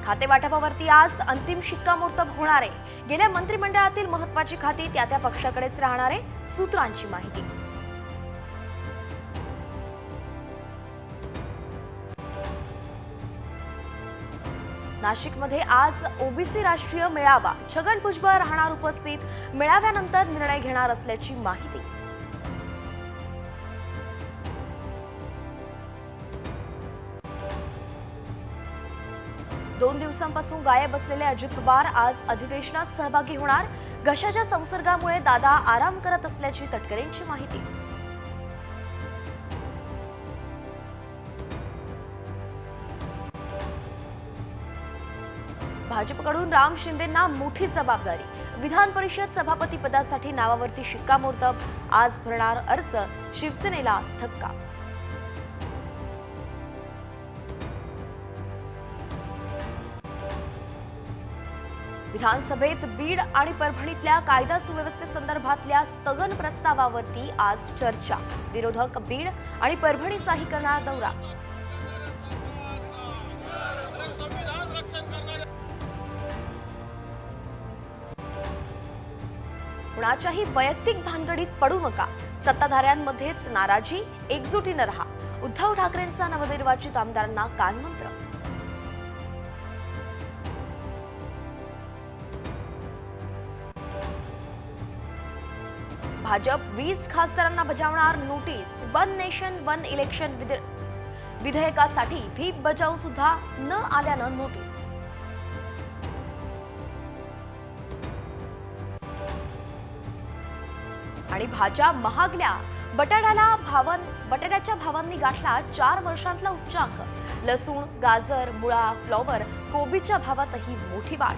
खाते वाटपावरती आज अंतिम शिक्कामोर्तब होणार आहे। गेल्या मंत्रिमंडळातील महत्त्वाची खाती त्या पक्षाकडेच राहणार आहे, सूत्रांची माहिती। नाशिकमध्ये आज ओबीसी राष्ट्रीय मेळावा, छगन भुजबळ राहणार उपस्थित। मेळाव्यानंतर निर्णय घेणार असल्याची माहिती। दोन दिवसांपासून गायब असलेले अजित पवार आज अधिवेशनात सहभागी होणार। घशाच्या संसर्गामुळे दादा आराम करत असल्याची तटकरेंची माहिती। भाजपकडून राम शिंदेंना मोठी जबाबदारी। विधान परिषद सभापती पदासाठी नावावरती शिक्कामोर्तब, आज भरणार अर्ज, शिवसेनेला धक्का। विधानसभेत बीड आणि परभणीतल्या कायदा सुव्यवस्थेसंदर्भातल्या स्थगन प्रस्तावावरती आज चर्चा। विरोधक बीड आणि परभणीचाही करणार दौरा। कुणाच्याही वैयक्तिक भानगडीत पडू नका, सत्ताधाऱ्यांमध्येच नाराजी, एकजुटीने रहा। उद्धव ठाकरेंचा नवनिर्वाचित आमदारांना कानमंत्र। भाजप 20 खासदारांना बजावणार notice. One nation one election विधेयकासाठी व्हीप बजावून सुद्धा न आल्यानं नोटीस। आणि भाज्या महागल्या, बटाट्याच्या भावांनी गाठला 4 वर्षांतला उच्चांक। लसूण, गाजर, मुळा, फ्लॉवर, कोबीच्या भावातही मोठी वाढ।